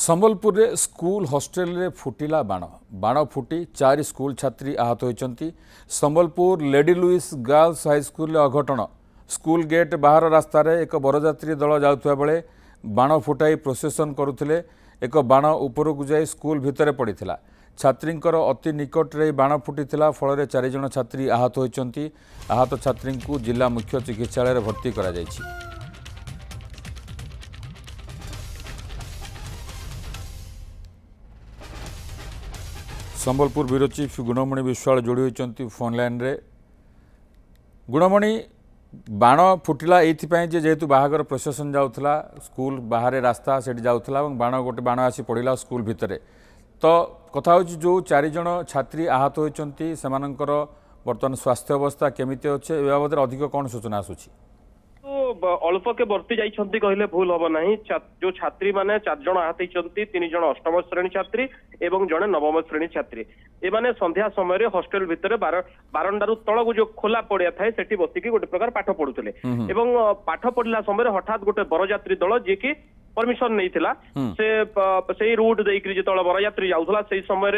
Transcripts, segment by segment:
संबलपुर रे school hostel रे फुटिला बाण बाण फुटी 4 स्कूल छात्री आहत होइचंती। Sambalpur lady Louis girls high school अघटन स्कूल गेट बाहर रास्ता रे एक बरजात्री दल जाउथुआ बेले बाण फुटाई प्रोसेसन करुथिले। एक बाण उपरकु जाई स्कूल भितरे पड़िथिला। छात्रींकर अति निकट रे बाण फुटिथिला फल 4 जण छात्री आहत होइचंती। आहत छात्री को जिला मुख्य चिकित्सालय रे भर्ती करा जायछि। संबलपुर ब्यूरो चीफ गुणमणि विश्वाल जोड़ी होती फोन लाइन रे। गुणमणि बाण फुटिला ये जेहेतु बाहागर प्रोसेसन जाऊला स्कूल बाहर रास्ता से जाऊला बाण गोटे बाण आसी पड़ा स्कूल भितर तो कथा हो जो 4 जण छात्री आहत होती बर्तमान स्वास्थ्य अवस्था केमिति अच्छे ए बाबद अधिक कौन सूचना आसूची? अल्प के बर्ती जाइछंती कहले भूल हम ना। जो छात्री माने 4 जण आहत होती 3 जण अष्टम श्रेणी छात्री एवं जड़े नवम श्रेणी छात्री। एमाने संध्या समय हॉस्टेल भितर बारंडारू तलक जो खोला पड़िया थाए सेठी बसिकी गोटे प्रकार पाठ पढ़ुले एवं पाठ पढ़ला समय हठात गोटे बरजात्री दल जे कि परमिशन नहीं थिला से रूट देकरी जो बरयात्री जाऊला से समय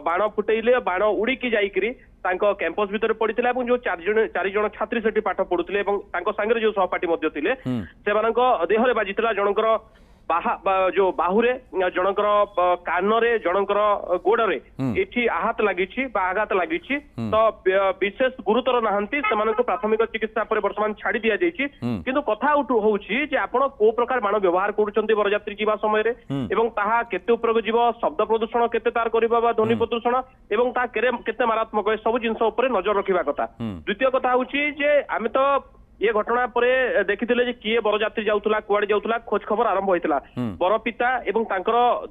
बाण फुटेले बाण उड़ीकी जाइकरी कैंपस भितर पड़ता जो 4 जण छात्री से पाठ पढ़ुले सांगे जो सहपाठी से देहरे बाजिला जनकर जो बाहुरे जनकर कानरे जनकर गोड़े ये आहत लगी आघात लगी तो विशेष गुरुतर नहांती से प्राथमिक चिकित्सा पर वर्तमान छाड़ी दि जाइए। किंतु कथा होउछि जे आपण को प्रकार बाण व्यवहार करूछंती बरयात्री जीवा समय रे एवं ताहा केते उपरक जीव शब्द प्रदूषण केते तार करिबा बा ध्वनि प्रदूषण एवं ता केते मारात्मक सब जिनस ऊपर नजर रखिबा कथा। द्वितीय कथा होउछि जे आमे तो ये घटना पर देखी किए बरजात्री जाऊला कुआड़े जाऊला खोज खबर आरंभ होता बरपिता एवं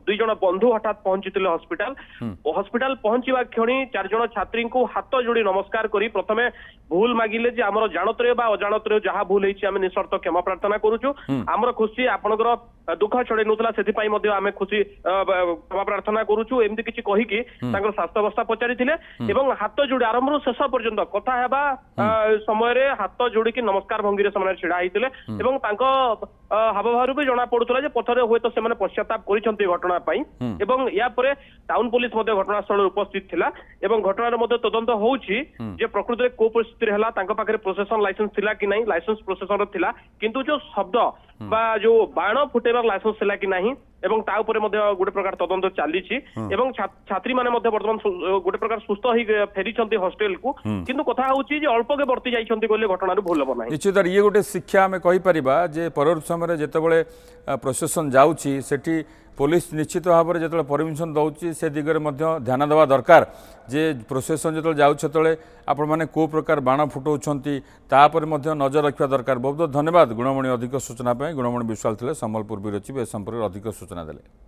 2 जण बंधु हठात पहुंची हॉस्पिटल पहुंचवा क्षणी 4 जण छात्री को हाथ जोड़ी नमस्कार करी प्रथमे भूल मागिले जे आमर जानतरे बा अजाणतरे जहाँ भूल होइछि आमे निशर्त क्षमा प्रार्थना करूछु। आमर खुशी आपनकर दुख छड़े नउतला सेति पई मध्ये आमे खुशी क्षमा प्रार्थना करूछु एमती किछि कहिकी तांकर स्वास्थ्य अवस्था पचारिथिले एवं हाथ जोड़ी आरंभ शेष पर्यंत कथा हेबा समय रे हाथ जोड़ी की नमस्कार भंगी से छिड़ा होते हावभाव भी जना पड़ूला पथरे हूँ तो पश्चाताप कर घटना या टाउन पुलिस घटनास्थल उपस्थित थिला एवं घटनार तदंत होउछि जे प्रकृति में को परिस्थिति है पाखे प्रोसेसन लाइसेंस थिला कि नहीं लाइसेंस प्रोसेसन थिला किंतु जो शब्द बा जो बाण फुटेबार लाइसेंस थिला कि नहीं एवं ता उपरे गोटे प्रकार तदंत चली छात्री माने वर्तमान गोटे प्रकार सुस्थ हो फेरी हॉस्टेल को किंतु कथा होउछि जे अल्प के बर्ती जाइछंती कहले घटना भूल हम ना। निश्चित ये गोटे शिक्षा आम कहीपर जे परवर्ती समय जितेबाला प्रोसेसन जाऊँगी सेठी पुलिस निश्चित भाव में जो परमिशन दौर से दिगरे ध्यान देवा दरकार जे प्रोसेसन जो जाते आपण मैंने को प्रकार बाण फुटाऊँच तापर नजर रखा दरकार। बहुत बहुत धन्यवाद गुणमणि अधिक सूचना गुणमणि विश्वाल थे संबलपुर ब्यूरो चीफ ए संपर्क अधिक सूचना देले।